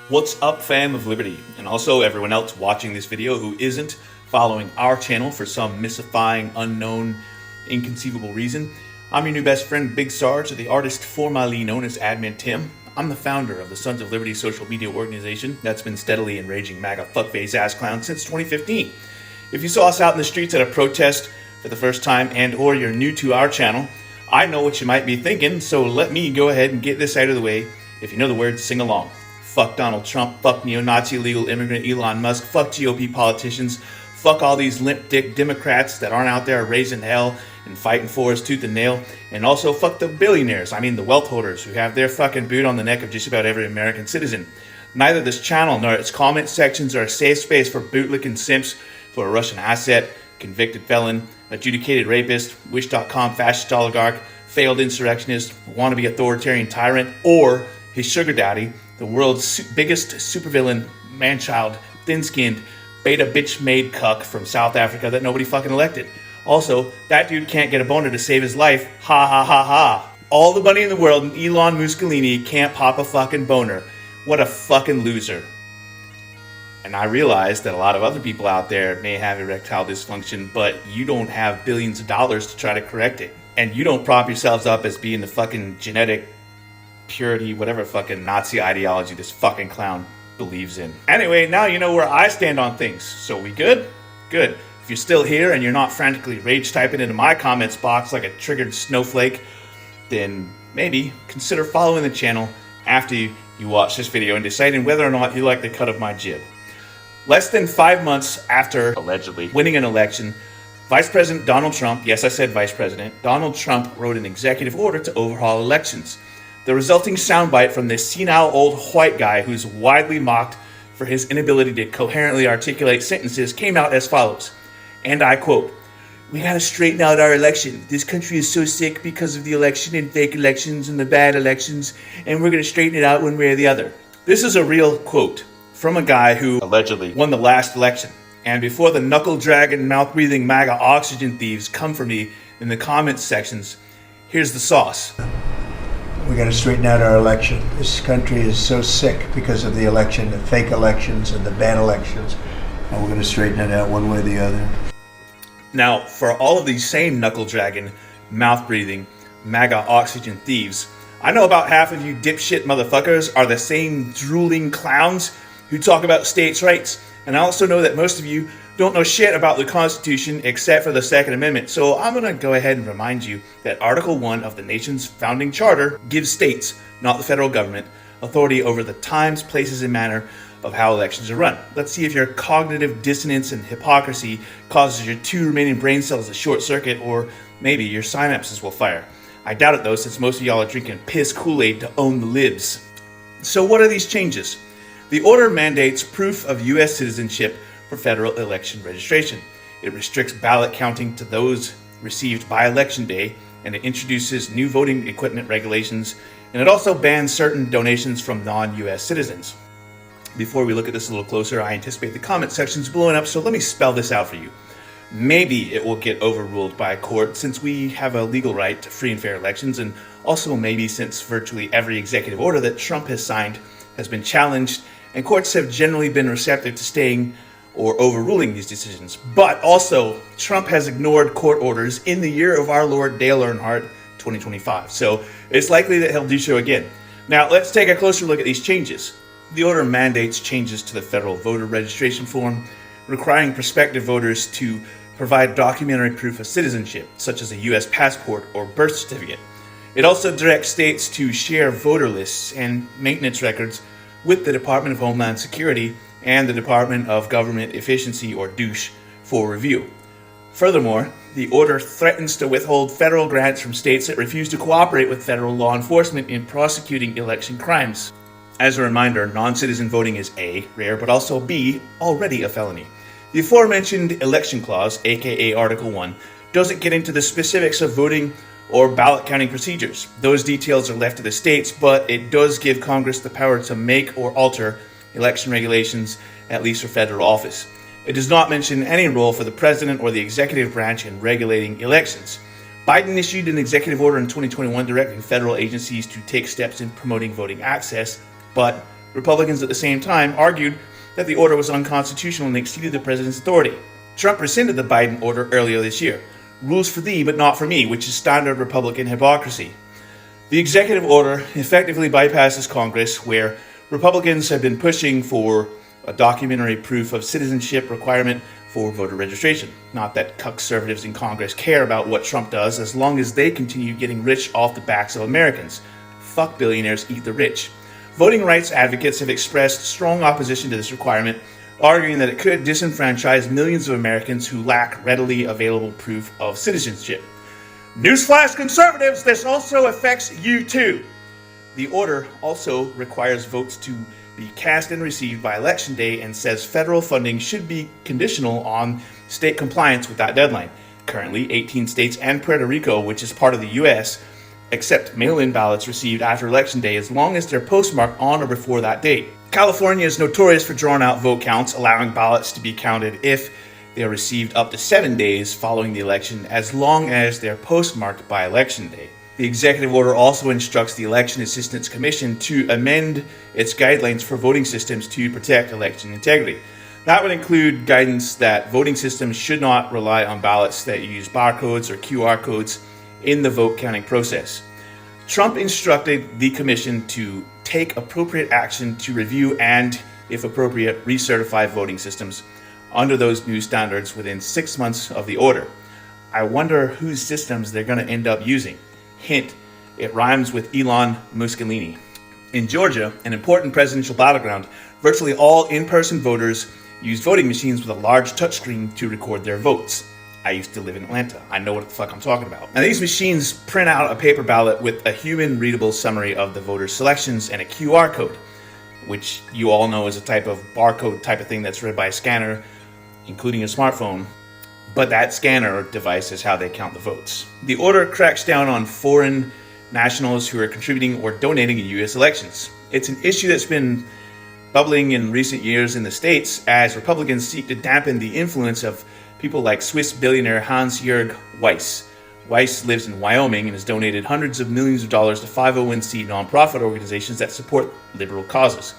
What's up, fam of Liberty, and also everyone else watching this video who isn't following our channel for some mystifying, unknown, inconceivable reason. I'm your new best friend, Big Sarge, the artist formerly known as Admin Tim. I'm the founder of the Sons of Liberty social media organization that's been steadily enraging MAGA fuckface ass clowns since 2015. If you saw us out in the streets at a protest for the first time and or you're new to our channel, I know what you might be thinking, so let me go ahead and get this out of the way. If you know the words, sing along. Fuck Donald Trump, fuck neo-Nazi illegal immigrant Elon Musk, fuck GOP politicians, fuck all these limp dick Democrats that aren't out there raising hell and fighting for us tooth and nail, and also fuck the billionaires, the wealth holders who have their fucking boot on the neck of just about every American citizen. Neither this channel nor its comment sections are a safe space for bootlicking simps for a Russian asset, convicted felon, adjudicated rapist, Wish.com fascist oligarch, failed insurrectionist, wannabe authoritarian tyrant, or his sugar daddy, the world's biggest supervillain, man-child, thin-skinned, beta bitch-made cuck from South Africa that nobody fucking elected. Also, that dude can't get a boner to save his life. Ha ha ha ha. All the money in the world and Elon Muscolini can't pop a fucking boner. What a fucking loser. And I realize that a lot of other people out there may have erectile dysfunction, but you don't have billions of dollars to try to correct it. And you don't prop yourselves up as being the fucking genetic purity, whatever fucking Nazi ideology this fucking clown believes in. Anyway, now you know where I stand on things. So we good? Good. If you're still here and you're not frantically rage typing into my comments box like a triggered snowflake, then maybe consider following the channel after you watch this video and deciding whether or not you like the cut of my jib. Less than 5 months after allegedly winning an election, Vice President Donald Trump, yes I said Vice President, Donald Trump wrote an executive order to overhaul elections. The resulting soundbite from this senile old white guy who's widely mocked for his inability to coherently articulate sentences came out as follows, and I quote, "We gotta straighten out our election. This country is so sick because of the election and fake elections and the bad elections, and we're gonna straighten it out one way or the other." This is a real quote from a guy who allegedly won the last election. And before the knuckle-dragging, mouth-breathing MAGA oxygen thieves come for me in the comments sections, here's the sauce. We got to straighten out our election. This country is so sick because of the election, the fake elections and the bad elections, and we're going to straighten it out one way or the other. Now, for all of these same knuckle-dragging, mouth-breathing, MAGA oxygen thieves, I know about half of you dipshit motherfuckers are the same drooling clowns who talk about states' rights, and I also know that most of you don't know shit about the Constitution except for the Second Amendment, so I'm going to go ahead and remind you that Article 1 of the nation's founding charter gives states, not the federal government, authority over the times, places, and manner of how elections are run. Let's see if your cognitive dissonance and hypocrisy causes your 2 remaining brain cells to short circuit, or maybe your synapses will fire. I doubt it though, since most of y'all are drinking piss Kool-Aid to own the libs. So what are these changes? The order mandates proof of U.S. citizenship for federal election registration. It restricts ballot counting to those received by election day, and it introduces new voting equipment regulations, and it also bans certain donations from non-U.S. citizens. Before we look at this a little closer, I anticipate the comment section's blowing up, so let me spell this out for you. Maybe it will get overruled by a court since we have a legal right to free and fair elections, and also maybe since virtually every executive order that Trump has signed has been challenged, and courts have generally been receptive to staying or overruling these decisions. But also, Trump has ignored court orders in the year of our Lord Dale Earnhardt 2025, so it's likely that he'll do so again. Now, let's take a closer look at these changes. The order mandates changes to the federal voter registration form, requiring prospective voters to provide documentary proof of citizenship, such as a U.S. passport or birth certificate. It also directs states to share voter lists and maintenance records with the Department of Homeland Security and the Department of Government Efficiency, or DOUCE, for review. Furthermore, the order threatens to withhold federal grants from states that refuse to cooperate with federal law enforcement in prosecuting election crimes. As a reminder, non-citizen voting is A, rare, but also B, already a felony. The aforementioned election clause, aka Article 1, doesn't get into the specifics of voting or ballot counting procedures. Those details are left to the states, but it does give Congress the power to make or alter election regulations, at least for federal office. It does not mention any role for the president or the executive branch in regulating elections. Biden issued an executive order in 2021 directing federal agencies to take steps in promoting voting access, but Republicans at the same time argued that the order was unconstitutional and exceeded the president's authority. Trump rescinded the Biden order earlier this year. Rules for thee, but not for me, which is standard Republican hypocrisy. The executive order effectively bypasses Congress, where Republicans have been pushing for a documentary proof of citizenship requirement for voter registration. Not that conservatives in Congress care about what Trump does, as long as they continue getting rich off the backs of Americans. Fuck billionaires, eat the rich. Voting rights advocates have expressed strong opposition to this requirement, arguing that it could disenfranchise millions of Americans who lack readily available proof of citizenship. Newsflash, conservatives, this also affects you too. The order also requires votes to be cast and received by Election Day and says federal funding should be conditional on state compliance with that deadline. Currently, 18 states and Puerto Rico, which is part of the U.S., accept mail-in ballots received after Election Day as long as they're postmarked on or before that date. California is notorious for drawn-out vote counts, allowing ballots to be counted if they are received up to 7 days following the election, as long as they're postmarked by Election Day. The executive order also instructs the Election Assistance Commission to amend its guidelines for voting systems to protect election integrity. That would include guidance that voting systems should not rely on ballots that use barcodes or QR codes in the vote counting process. Trump instructed the commission to take appropriate action to review and, if appropriate, recertify voting systems under those new standards within 6 months of the order. I wonder whose systems they're going to end up using. Hint, it rhymes with Elon Mussolini. In Georgia, an important presidential battleground, virtually all in-person voters use voting machines with a large touchscreen to record their votes. I used to live in Atlanta. I know what the fuck I'm talking about. Now, these machines print out a paper ballot with a human-readable summary of the voter's selections and a QR code, which you all know is a type of barcode type of thing that's read by a scanner, including a smartphone. But that scanner device is how they count the votes. The order cracks down on foreign nationals who are contributing or donating in U.S. elections. It's an issue that's been bubbling in recent years in the States as Republicans seek to dampen the influence of people like Swiss billionaire Hans-Jörg Weiss. Weiss lives in Wyoming and has donated hundreds of millions of dollars to 501c nonprofit organizations that support liberal causes.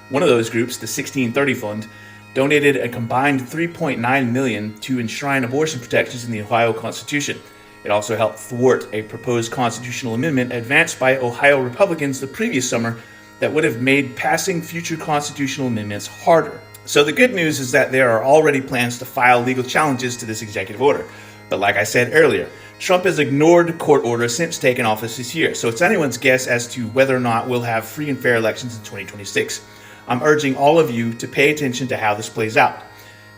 One of those groups, the 1630 Fund, donated a combined $3.9 million to enshrine abortion protections in the Ohio Constitution. It also helped thwart a proposed constitutional amendment advanced by Ohio Republicans the previous summer that would have made passing future constitutional amendments harder. So the good news is that there are already plans to file legal challenges to this executive order. But like I said earlier, Trump has ignored court orders since taking office this year, so it's anyone's guess as to whether or not we'll have free and fair elections in 2026. I'm urging all of you to pay attention to how this plays out.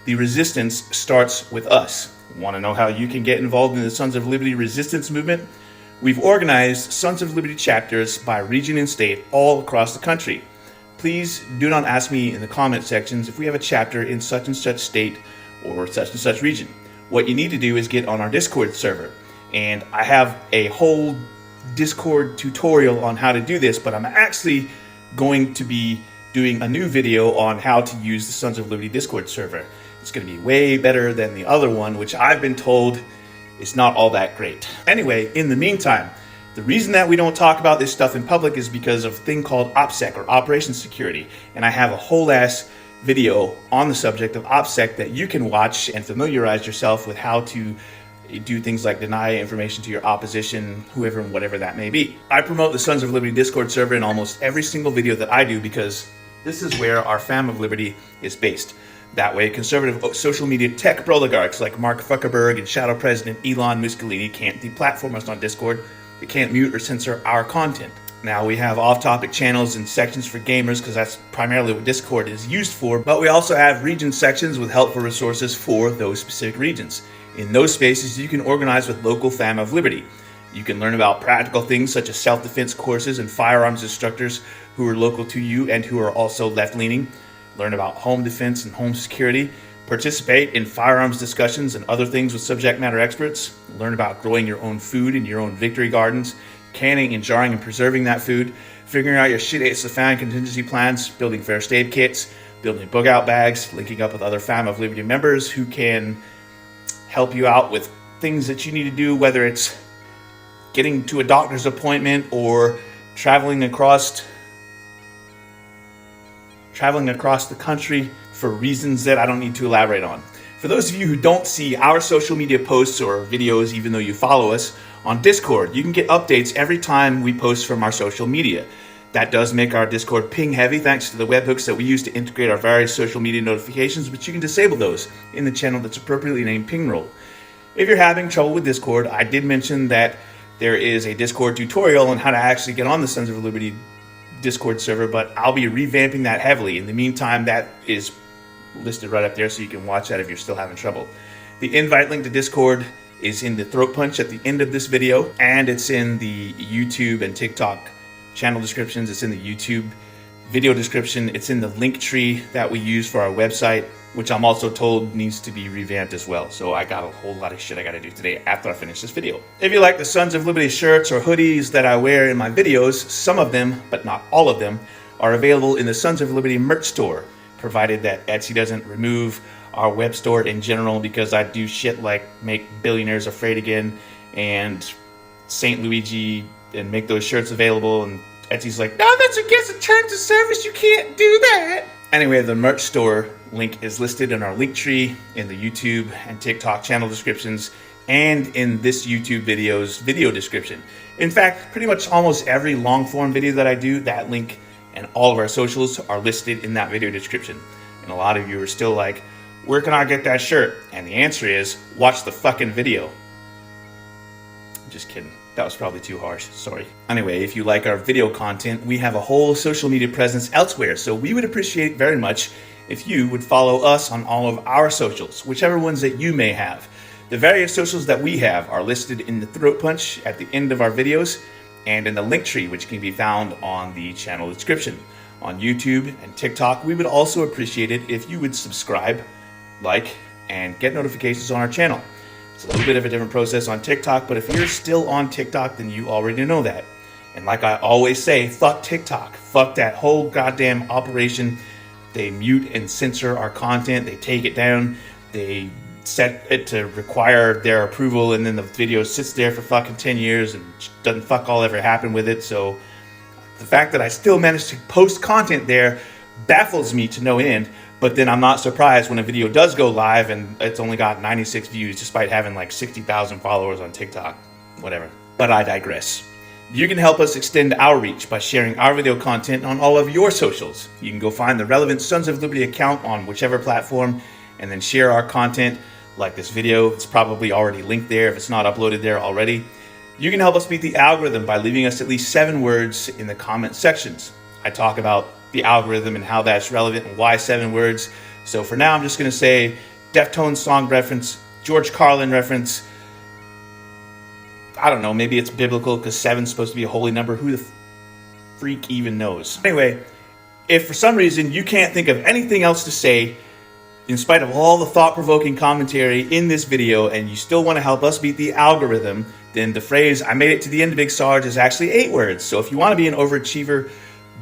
The resistance starts with us. Want to know how you can get involved in the Sons of Liberty resistance movement? We've organized Sons of Liberty chapters by region and state all across the country. Please do not ask me in the comment sections if we have a chapter in such and such state or such and such region. What you need to do is get on our Discord server. And I have a whole Discord tutorial on how to do this, but I'm actually going to be doing a new video on how to use the Sons of Liberty Discord server. It's going to be way better than the other one, which I've been told is not all that great. Anyway, in the meantime, the reason that we don't talk about this stuff in public is because of a thing called OPSEC, or Operation Security. And I have a whole ass video on the subject of OPSEC that you can watch and familiarize yourself with how to do things like deny information to your opposition, whoever and whatever that may be. I promote the Sons of Liberty Discord server in almost every single video that I do because this is where our fam of liberty is based. That way, conservative social media tech oligarchs like Mark Zuckerberg and Shadow President Elon Mussolini can't deplatform us on Discord. They can't mute or censor our content. Now, we have off-topic channels and sections for gamers because that's primarily what Discord is used for, but we also have region sections with helpful resources for those specific regions. In those spaces, you can organize with local fam of liberty. You can learn about practical things such as self-defense courses and firearms instructors who are local to you and who are also left-leaning. Learn about home defense and home security. Participate in firearms discussions and other things with subject matter experts. Learn about growing your own food in your own victory gardens, canning and jarring and preserving that food, figuring out your shit hates the fan contingency plans, building first aid kits, building bug out bags, linking up with other fam of liberty members who can help you out with things that you need to do, whether it's getting to a doctor's appointment or traveling across traveling across the country for reasons that I don't need to elaborate on. For those of you who don't see our social media posts or videos, even though you follow us on Discord, you can get updates every time we post from our social media. That does make our Discord ping heavy thanks to the webhooks that we use to integrate our various social media notifications, but you can disable those in the channel that's appropriately named Ping Roll. If you're having trouble with Discord, I did mention that there is a Discord tutorial on how to actually get on the Sons of Liberty Discord server, but I'll be revamping that heavily. In the meantime, that is listed right up there so you can watch that if you're still having trouble. The invite link to Discord is in the Throatpunch at the end of this video, and it's in the YouTube and TikTok channel descriptions. It's in the YouTube video description. It's in the link tree that we use for our website, which I'm also told needs to be revamped as well. So I got a whole lot of shit I got to do today after I finish this video. If you like the Sons of Liberty shirts or hoodies that I wear in my videos, some of them, but not all of them, are available in the Sons of Liberty merch store, provided that Etsy doesn't remove our web store in general, because I do shit like make billionaires afraid again and St. Luigi and make those shirts available, and Etsy's like, no, that's against the terms of service, you can't do that. Anyway, the merch store link is listed in our link tree, in the YouTube and TikTok channel descriptions, and in this YouTube video's video description. In fact, pretty much almost every long form video that I do, that link and all of our socials are listed in that video description. And a lot of you are still like, where can I get that shirt? And the answer is, watch the fucking video. Just kidding. That was probably too harsh, sorry. Anyway, if you like our video content, we have a whole social media presence elsewhere, so we would appreciate very much if you would follow us on all of our socials, whichever ones that you may have. The various socials that we have are listed in the Throatpunch at the end of our videos and in the link tree, which can be found on the channel description. On YouTube and TikTok, we would also appreciate it if you would subscribe, like, and get notifications on our channel. It's a little bit of a different process on TikTok, but if you're still on TikTok, then you already know that. And like I always say, fuck TikTok. Fuck that whole goddamn operation. They mute and censor our content. They take it down. They set it to require their approval, and then the video sits there for fucking 10 years and doesn't fuck all ever happen with it. So the fact that I still managed to post content there baffles me to no end. But then I'm not surprised when a video does go live and it's only got 96 views despite having like 60,000 followers on TikTok. Whatever. But I digress. You can help us extend our reach by sharing our video content on all of your socials. You can go find the relevant Sons of Liberty account on whichever platform and then share our content, like this video. It's probably already linked there if it's not uploaded there already. You can help us beat the algorithm by leaving us at least 7 words in the comment sections. I talk about the algorithm and how that's relevant and why 7 words. So for now, I'm just going to say Deftones song reference, George Carlin reference. I don't know, maybe it's biblical because 7 is supposed to be a holy number. Who the freak even knows? Anyway, if for some reason you can't think of anything else to say, in spite of all the thought-provoking commentary in this video, and you still want to help us beat the algorithm, then the phrase, I made it to the end, Big Sarge, is actually 8 words. So if you want to be an overachiever,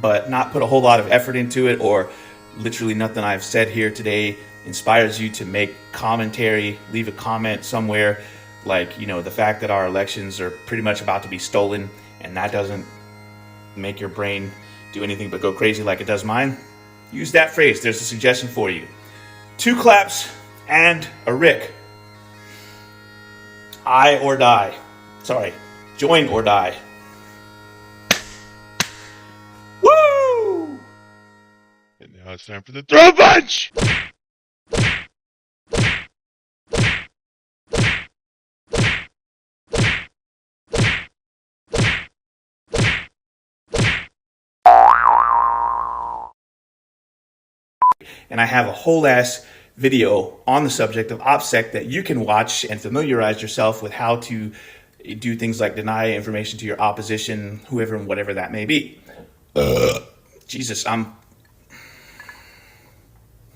but not put a whole lot of effort into it, or literally nothing I've said here today inspires you to make commentary, leave a comment somewhere, like, you know, the fact that our elections are pretty much about to be stolen, and that doesn't make your brain do anything but go crazy like it does mine, use that phrase. There's a suggestion for you. 2 claps and a Rick. I or die. Sorry, join or die. And now it's time for the Throatpunch! And I have a whole ass video on the subject of OPSEC that you can watch and familiarize yourself with how to do things like deny information to your opposition, whoever and whatever that may be. Jesus, I'm